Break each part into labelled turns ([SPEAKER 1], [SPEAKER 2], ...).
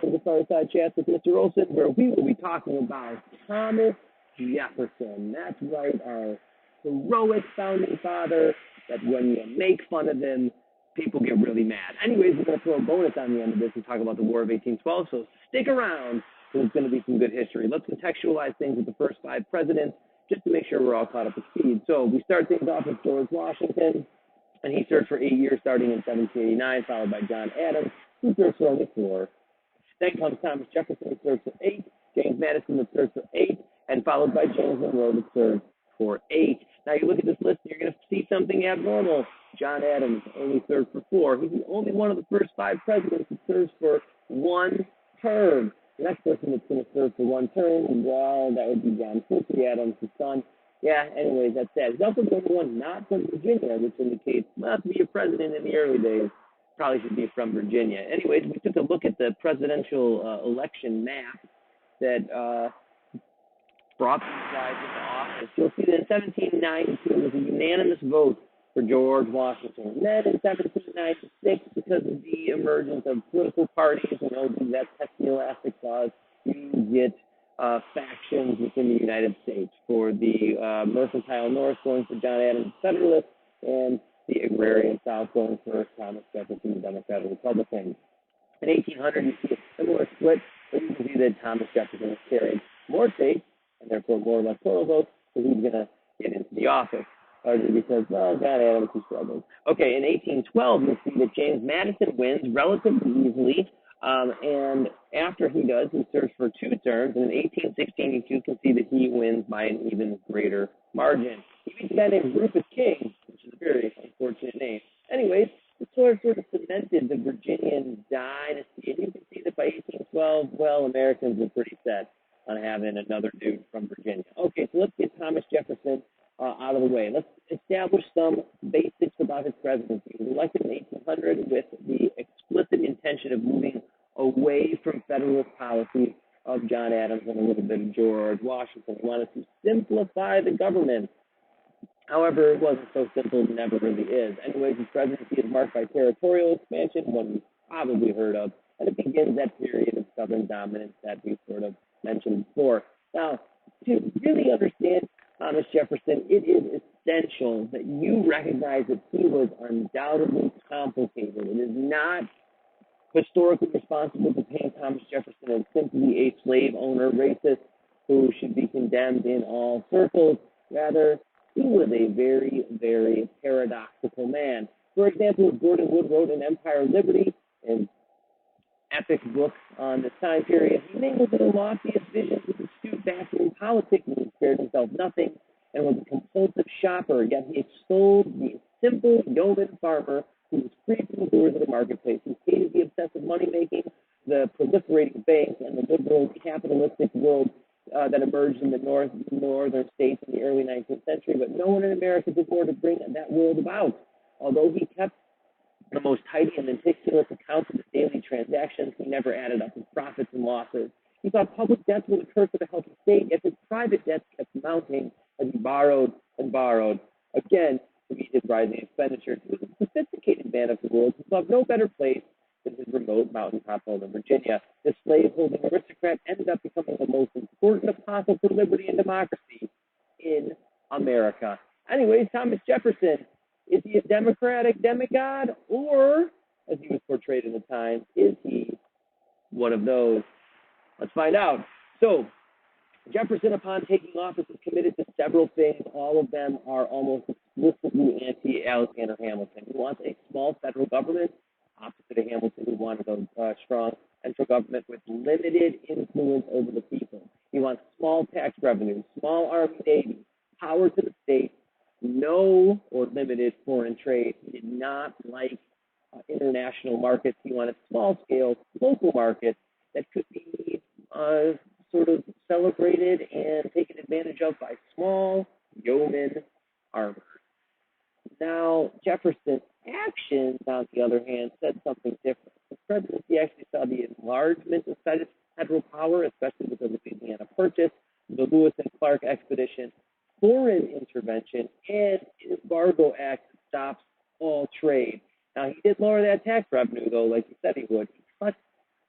[SPEAKER 1] Welcome to Fireside Chats with Mr. Olson, where we will be talking about Thomas Jefferson. That's right, our heroic founding father, that when you make fun of him, people get really mad. Anyways, we're going to throw a bonus on the end of this and talk about the War of 1812, so stick around, because it's going to be some good history. Let's contextualize things with the first 5 presidents, just to make sure we're all caught up to speed. So we start things off with George Washington, and he served for 8 years, starting in 1789, followed by John Adams, who served for only 4. Then comes Thomas Jefferson, who served for 8, James Madison, who served for 8, and followed by James Monroe, who served for 8. Now you look at this list, and you're going to see something abnormal. John Adams only served for 4. He's the only one of the first 5 presidents who serves for 1 term. The next person that's going to serve for 1 term, well, that would be John Quincy Adams, his son. Yeah, anyways, that's sad. He's also the only one not from Virginia, which indicates, well, to be a president in the early days, probably should be from Virginia. Anyways, we took a look at the presidential election map that brought these guys into office. You'll see that in 1792, it was a unanimous vote for George Washington. And then in 1796, because of the emergence of political parties, that text-elastic clause, you get factions within the United States, for the mercantile North going for John Adams, Federalist, and the agrarian South going for Thomas Jefferson, the Democrat and Republican. In 1800, you see a similar split, but you can see that Thomas Jefferson has carried more states, and therefore more electoral votes, so he's going to get into the office, largely because, well, John Adams is struggling. Okay, in 1812, you'll see that James Madison wins relatively easily, and after he does, he serves for 2 terms, and in 1816, you can see that he wins by an even greater margin. He beats a guy named Rufus King, which is a very unfortunate name. Anyways, this sort of cemented the Virginian dynasty, and you can see that by 1812, well, Americans were pretty set on having another dude from Virginia. Okay, so let's get Thomas Jefferson out of the way. Let's establish some basics about his presidency. He was elected in 1800 with the explicit intention of moving away from Federalist policies of John Adams and a little bit of George Washington. He wanted to simplify the government. However, it wasn't so simple, it never really is. Anyways, his presidency is marked by territorial expansion, one we've probably heard of, and it begins that period of Southern dominance that we sort of mentioned before. Now, to really understand Thomas Jefferson, it is essential that you recognize that he was undoubtedly complicated. It is not historically responsible to paint Thomas Jefferson as simply a slave owner racist who should be condemned in all circles. Rather, he was a very, very paradoxical man. For example, Gordon Wood wrote in Empire of Liberty, an epic book on this time period. He mingled in the loftiest visions with astute backroom politics, and he spared himself nothing, and was a compulsive shopper, yet he extolled the simple yeoman farmer who was free from the doors of the marketplace. He hated the obsessive money-making, the proliferating banks, and the liberal capitalistic world that emerged in the northern states in the early 19th century, but no one in America did more to bring that world about. Although he kept the most tidy and meticulous accounts of his daily transactions, he never added up his profits and losses. He thought public debts were the curse of a healthy state, yet his private debts kept mounting as he borrowed and borrowed. Again, to meet his rising expenditures, he was a sophisticated man of the world who loved no better place than his remote mountaintop home in Virginia. This slave-holding aristocrat ended up becoming the most important apostle for liberty and democracy in America. Anyways, Thomas Jefferson, is he a democratic demigod, or, as he was portrayed in the Times, is he one of those? Let's find out. So, Jefferson, upon taking office, is committed to several things. All of them are almost explicitly anti-Alexander Hamilton. He wants a small federal government, opposite of Hamilton, who wanted a strong central government with limited influence over the people. He wants small tax revenue, small army navy, power to the states, no or limited foreign trade. He did not like international markets. He wanted small-scale local markets that could be sort of celebrated and taken advantage of by small yeoman armors. Now, Jefferson's actions, on the other hand, said something different. The presidency actually saw the enlargement of federal power, especially with the Louisiana Purchase, the Lewis and Clark expedition, foreign intervention, and an Embargo Act that stops all trade. Now, he did lower that tax revenue, though, like he said he would. He cut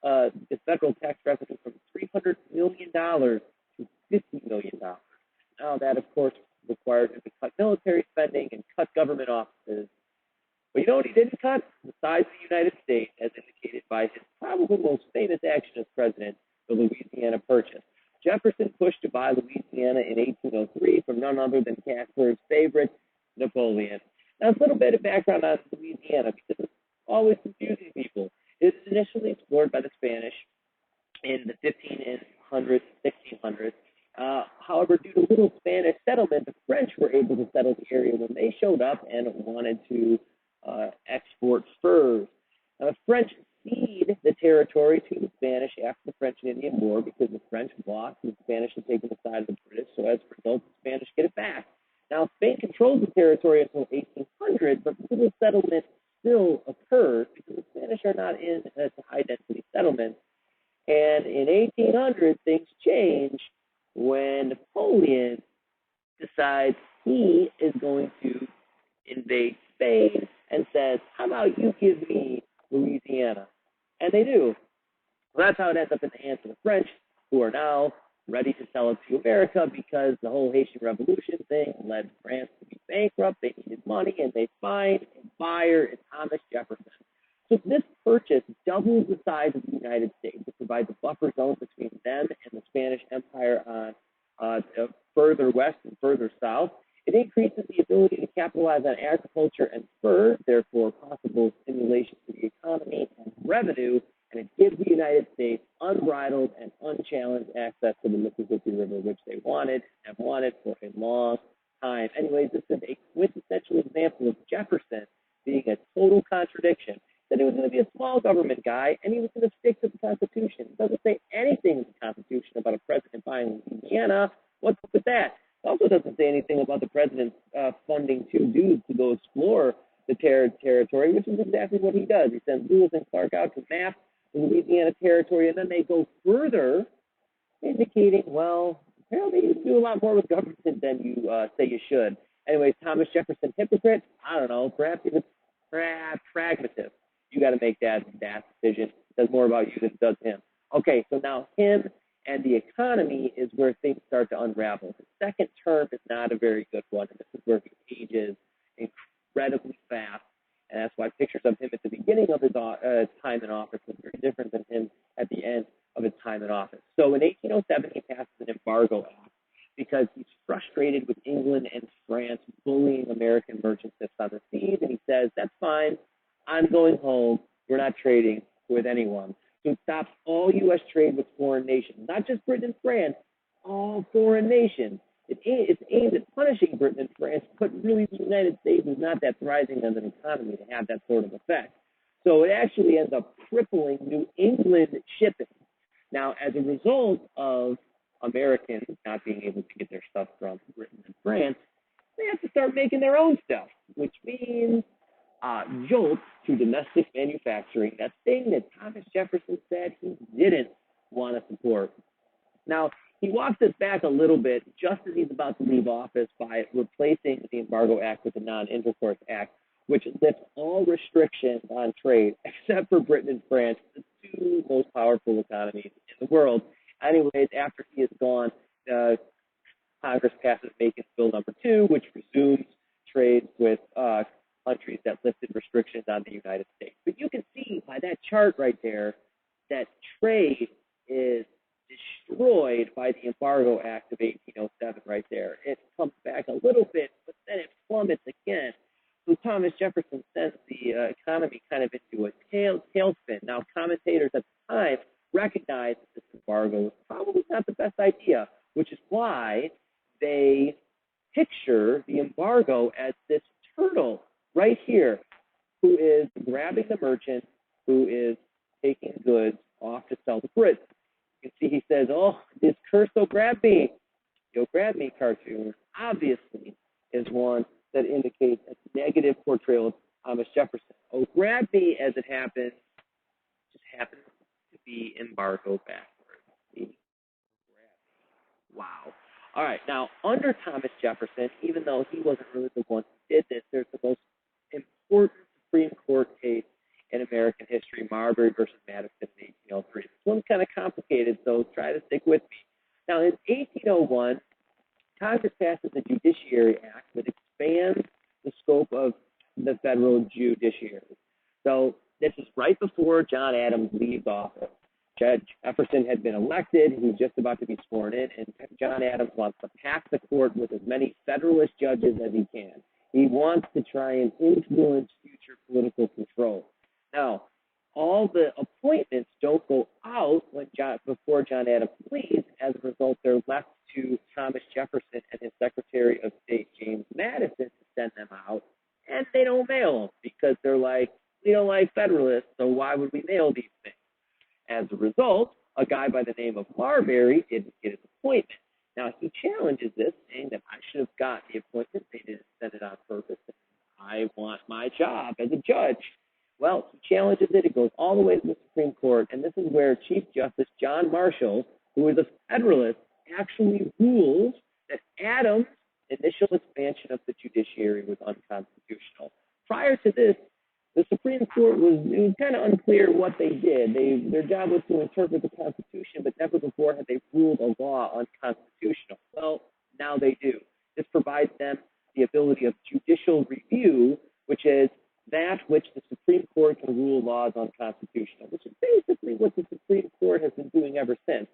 [SPEAKER 1] the federal tax revenue from $300 million to $50 million. Now that, of course, required him to cut military spending and cut government offices. But you know what he didn't cut? The size of the United States, as indicated by his probably most famous action as president, the Louisiana Purchase. Jefferson pushed to buy Louisiana in 1803 from none other than Casper's favorite, Napoleon. Now, a little bit of background on Louisiana, because it's always confusing people. It was initially explored by the Spanish in the 1500s, 1600s. However, due to little Spanish settlement, the French were able to settle the area when they showed up and wanted to export furs. The French ceded the territory to the Spanish after the French and Indian War because the French lost and the Spanish had taken the side of the British, so as a result, the Spanish get it back. Now, Spain controlled the territory until 1800, but little settlement still occurs because the Spanish are not in high-density settlements. And in 1800, things change when Napoleon decides he is going to invade Spain and says, how about you give me Louisiana? And they do. Well, that's how it ends up in the hands of the French, who are now ready to sell it to America because the whole Haitian Revolution thing led France to be bankrupt. They needed money, and they find a buyer in Thomas Jefferson. So this purchase doubles the size of the United States. It provides a buffer zone between them and the Spanish Empire on further west and further south. It increases the ability to capitalize on agriculture and fur, therefore possible stimulation to the economy and revenue, and it gives the United States unbridled and unchallenged access to the Mississippi River, which they wanted and have wanted for a long time. Anyways, this is a quintessential example of Jefferson being a total contradiction. That he was going to be a small government guy, and he was going to stick to the Constitution. It doesn't say anything in the Constitution about a president buying Louisiana. What's up with that? It also doesn't say anything about the president funding two dudes to go explore the territory, which is exactly what he does. He sends Lewis and Clark out to map the Louisiana Territory, and then they go further, indicating, well, apparently you do a lot more with government than you say you should. Anyways, Thomas Jefferson, hypocrite? I don't know. Perhaps even pragmatist. You got to make that decision. It does more about you than it does him. Okay, so now him and the economy is where things start to unravel. The second term is not a very good one, and this is where he ages incredibly fast, and that's why pictures of him at the beginning of his time in office are very different than him at the end of his time in office. So in 1807, he passes an Embargo Act because he's frustrated with England and France bullying American merchant ships on the seas, and he says, that's fine, I'm going home, we're not trading with anyone. So it stops all U.S. trade with foreign nations, not just Britain and France, all foreign nations. It's aimed at punishing Britain and France, but really the United States is not that thriving as an economy to have that sort of effect. So it actually ends up crippling New England shipping. Now, as a result of Americans not being able to get their stuff from Britain and France, they have to start making their own stuff, which means jolt to domestic manufacturing, that thing that Thomas Jefferson said he didn't want to support. Now, he walks us back a little bit just as he's about to leave office by replacing the Embargo Act with the Non-Intercourse Act, which lifts all restrictions on trade except for Britain and France, the two most powerful economies in the world. Anyways, after he is gone, Congress passes Makin's Bill number 2, which resumes trade with countries that lifted restrictions on the United States. But you can see by that chart right there that trade is destroyed by the Embargo Act of 1807 right there. It comes back a little bit, but then it plummets again. So Thomas Jefferson sends the economy kind of into a tailspin. Now, commentators at the time recognized that this embargo was probably not the best idea, which is why they picture the embargo as this turtle right here, who is grabbing the merchant, who is taking goods off to sell to Brits. You can see he says, oh, this cursed OGRABME. The OGRABME cartoon obviously is one that indicates a negative portrayal of Thomas Jefferson. OGRABME, as it happens, just happens to be embargo backwards. Wow. All right, now, under Thomas Jefferson, even though he wasn't really the one who did this, there's the most important Supreme Court case in American history, Marbury versus Madison in 1803. one's kind of complicated, so try to stick with me. Now, in 1801, Congress passes the Judiciary Act that expands the scope of the federal judiciary. So this is right before John Adams leaves office. Judge Jefferson had been elected. He was just about to be sworn in, and John Adams wants to pack the court with as many Federalist judges as he can. He wants to try and influence future political control. Now, all the appointments don't go out before John Adams leaves. As a result, they're left to Thomas Jefferson and his Secretary of State, James Madison, to send them out, and they don't mail them because they're like, we don't like Federalists, so why would we mail these things? As a result, a guy by the name of Marbury didn't get his appointment. Now, he challenges this, saying that I should have got the appointment. They didn't send it on purpose. I want my job as a judge. Well, he challenges it. It goes all the way to the Supreme Court, and this is where Chief Justice John Marshall, who is a Federalist, actually rules that Adams' initial expansion of the judiciary was unconstitutional. Prior to this, the Supreme Court was kind of unclear what they did. Their job was to interpret the Constitution, but never before had they ruled a law unconstitutional. Well, now they do. This provides them the ability of judicial review, which is that which the Supreme Court can rule laws unconstitutional, which is basically what the Supreme Court has been doing ever since.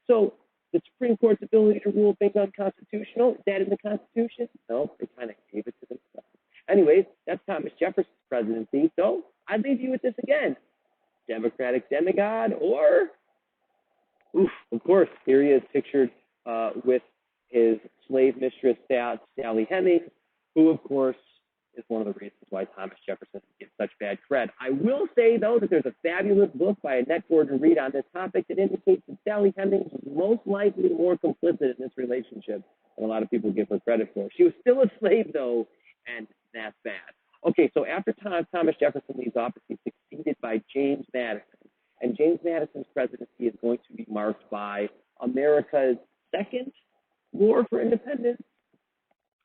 [SPEAKER 1] So the Supreme Court's ability to rule things unconstitutional, is that in the Constitution? No, they kind of gave it to themselves. Anyways, that's Thomas Jefferson's presidency. So I leave you with this again. Democratic demigod, or, of course, here he is pictured with his slave mistress, Sally Hemings, who, of course, is one of the reasons why Thomas Jefferson gets such bad cred. I will say, though, that there's a fabulous book by Annette Gordon Reed on this topic that indicates that Sally Hemings was most likely more complicit in this relationship than a lot of people give her credit for. She was still a slave, though, and that's bad. Okay, so after Thomas Jefferson leaves office, he's succeeded by James Madison. And James Madison's presidency is going to be marked by America's second war for independence.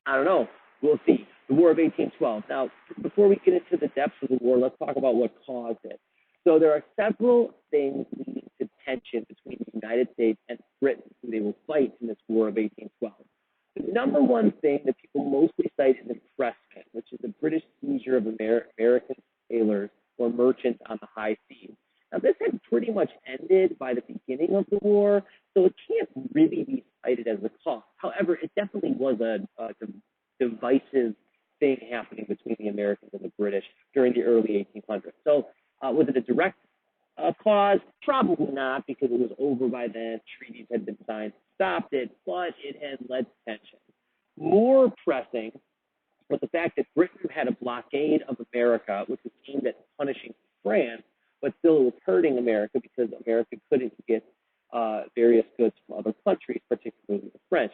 [SPEAKER 1] I don't know. We'll see. The War of 1812. Now, before we get into the depths of the war, let's talk about what caused it. So there are several things leading to tension between the United States and Britain, who they will fight in this War of 1812. The number one thing that people mostly cite is impressment, which is the British seizure of American sailors or merchants on the high seas. Now, this had pretty much ended by the beginning of the war, so it can't really be cited as a cause. However, it definitely was a divisive thing happening between the Americans and the British during the early 1800s. So was it a direct cause? Probably not, because it was over by then. Treaties had been signed to stop it, but it had led to tension. More pressing was the fact that Britain had a blockade of America, which was aimed at punishing France, but still it was hurting America because America couldn't get various goods from other countries, particularly the French.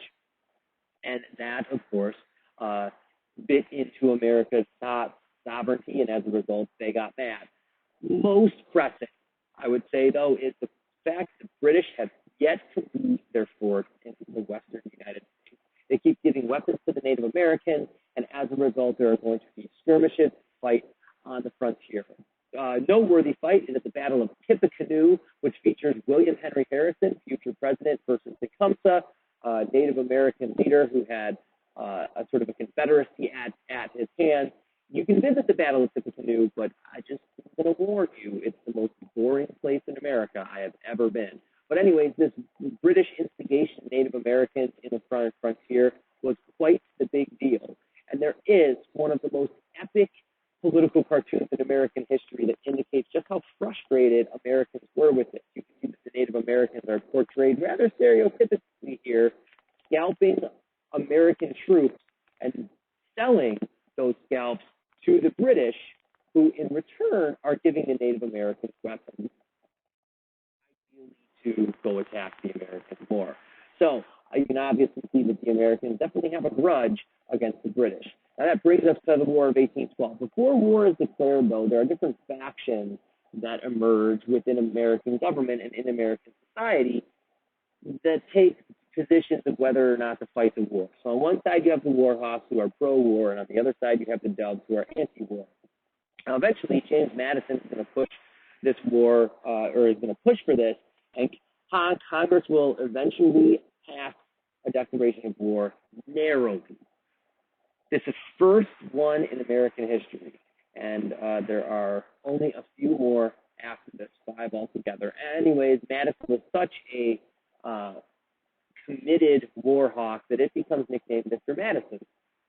[SPEAKER 1] And that, of course, bit into America's sovereignty, and as a result, they got mad. Most pressing, I would say, though, is the fact that the British have yet to lose their force in the western United States. They keep giving weapons to the Native Americans, and as a result, there are going to be skirmishes, fights on the frontier. Noteworthy fight is at the Battle of Tippecanoe, which features William Henry Harrison, future president, versus Tecumseh, a Native American leader who had a sort of a confederacy at his hand. You can visit the Battle of Tippecanoe, but I just am going to warn you, it's the most boring place in America I have ever been. But anyways, this British instigation of Native Americans in the frontier was quite the big deal. And there is one of the most epic political cartoons in American history that indicates just how frustrated Americans were with it. You can see that the Native Americans are portrayed rather stereotypically here, scalping American troops and selling those scalps to the British, who in return are giving the Native Americans weapons, ideally to go attack the Americans more. So you can obviously see that the Americans definitely have a grudge against the British. Now that brings us to the War of 1812. Before war is declared, though, there are different factions that emerge within American government and in American society that take positions of whether or not to fight the war. So on one side you have the war hawks who are pro-war, and on the other side you have the doves who are anti-war. Now eventually James Madison is going to push this war, or is going to push for this, And Congress will eventually pass a declaration of war narrowly. This is first one in American history, and there are only a few more after this, 5 altogether. Anyways, Madison was such a committed war hawk that it becomes nicknamed Mr. Madison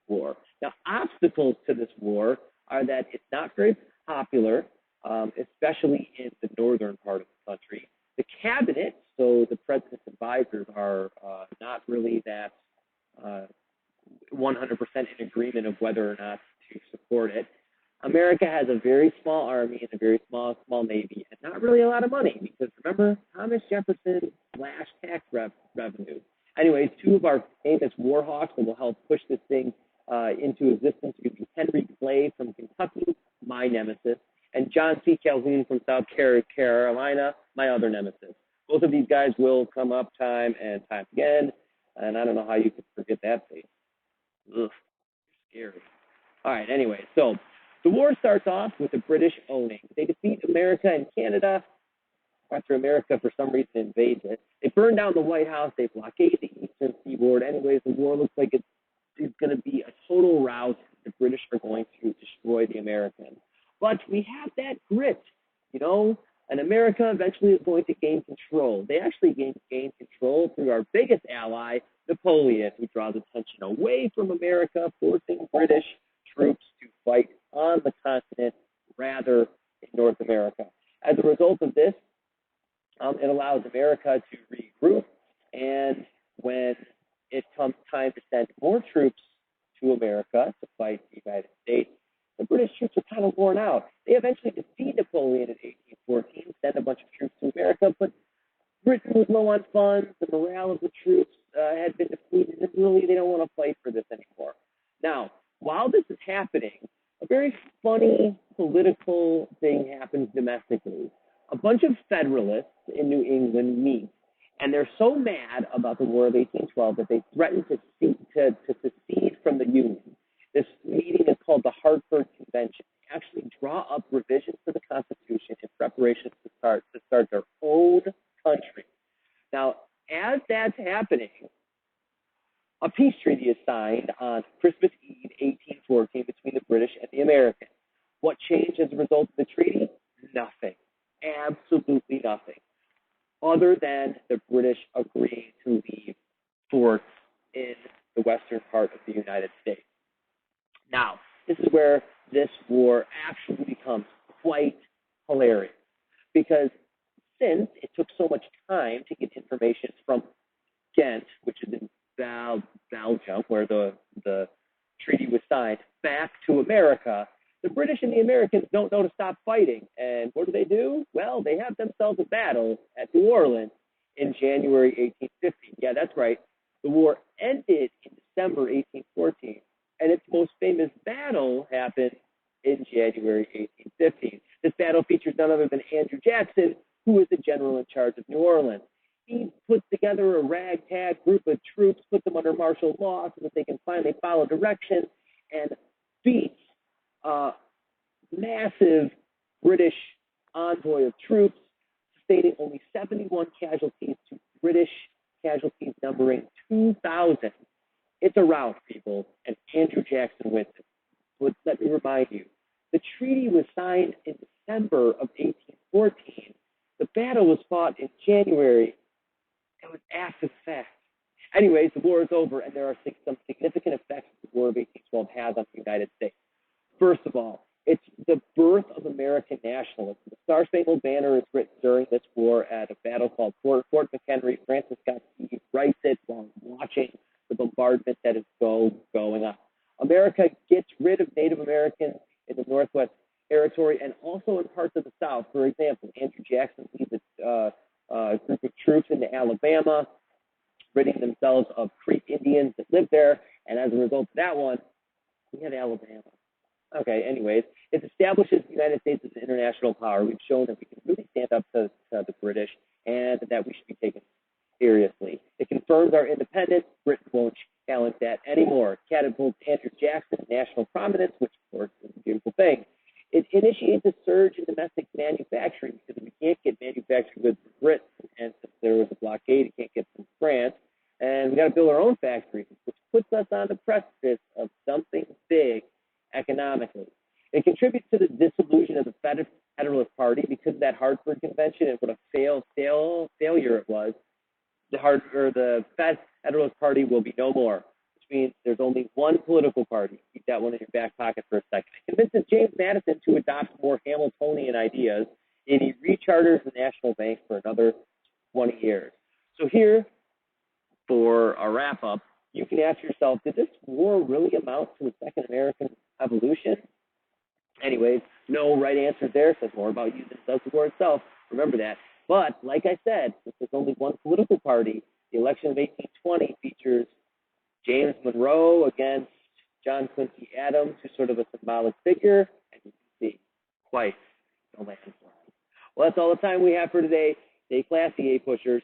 [SPEAKER 1] War. Now, obstacles to this war are that it's not very popular, especially in the northern part of the country. The cabinet, so the president's advisors, are not really that 100% in agreement of whether or not to support it. America has a very small army and a very small navy, and not really a lot of money, because remember, Thomas Jefferson slashed tax revenue. Anyways, 2 of our famous war hawks that will help push this thing into existence are going to be Henry Clay from Kentucky, my nemesis, and John C. Calhoun from South Carolina, my other nemesis. Both of these guys will come up time and time again, and I don't know how you could forget that face. Ugh, scary. All right, anyway, so the war starts off with the British owning. They defeat America and Canada after America, for some reason, invades it. They burn down the White House. They blockade the eastern seaboard. Anyways, the war looks like it's going to be a total rout. The British are going to destroy the Americans. But we have that grit, you know, and America eventually is going to gain control. They actually gain control through our biggest ally, Napoleon, who draws attention away from America, forcing British troops to fight on the continent rather in North America. As a result of this, it allows America to regroup, and when it comes time to send more troops to America to fight the United States, the British troops are kind of worn out. They eventually defeat Napoleon in 1814, send a bunch of troops to America, but Britain was low on funds, the morale of the troops had been depleted, and really they don't want to fight for this anymore. Now, while this is happening, a very funny political thing happens domestically. A bunch of Federalists in New England meet, and they're so mad about the War of 1812 that they threaten to secede from the Union. This meeting is called the Hartford Convention. They actually draw up revisions to the Constitution in preparation to start their own country. Now, as that's happening, a peace treaty is signed on Christmas Eve, 1814, between the British and the Americans. What changed as a result of the treaty? Nothing. Absolutely nothing. Other than the British agreeing to leave forts in the western part of the United States. Now, this is where this war actually becomes quite hilarious, because since it took so much time to get information from Ghent, which is in Belgium, where the treaty was signed, back to America, the British and the Americans don't know to stop fighting. And what do? Well, they have themselves a battle at New Orleans in January 1815. Yeah, that's right. The war ended in December 1814, and its most famous battle happened in January 1815. This battle features none other than Andrew Jackson, who was the general in charge of New Orleans. He puts together a ragtag group of troops, puts them under martial law so that they can finally follow direction, and beats a massive British envoy of troops, sustaining only 71 casualties to British casualties numbering 2,000. It's a rout, people, and Andrew Jackson wins it. But let me remind you, the treaty was signed in December of 1814. The battle was fought in January. It was after the fact. Anyways, the war is over, and there are some significant effects the War of 1812 has on the United States. First of all, it's the birth of American nationalism. The Star-Spangled Banner is written during this war at a battle called Fort McHenry. Francis Scott Key writes it while watching the bombardment that is going on. America gets rid of Native Americans in the Northwest Territory and also in parts of the South. For example, Andrew Jackson leads a group of troops into Alabama, ridding themselves of Creek Indians that lived there, and as a result of that one, we have Alabama. Okay, anyways, it establishes the United States as an international power. We've shown that we can really stand up to the British and that we should be taken seriously. It confirms our independence. Britain won't challenge that anymore. Catapults Andrew Jackson to national prominence, which, of course, is a beautiful thing. It initiates a surge in domestic manufacturing because we can't get manufactured goods from Britain and was a blockade. You can't get from France. And we got to build our own factories, which puts us on the precipice of something big economically. It contributes to the dissolution of the Federalist Party because of that Hartford Convention and what a failure it was. The Federalist Party will be no more, which means there's only one political party. Keep that one in your back pocket for a second. It convinces James Madison to adopt more Hamiltonian ideas, and he recharters the National Bank for another 20 years. So here, for a wrap-up, you can ask yourself, did this war really amount to a second American Revolution? Anyways, no right answer there. Says more about you than it does the war itself. Remember that. But, like I said, since there's only one political party, the election of 1820 features James Monroe against John Quincy Adams, who's sort of a symbolic figure, and you can see, quite no landslide. Well, that's all the time we have for today. Stay classy, A-pushers.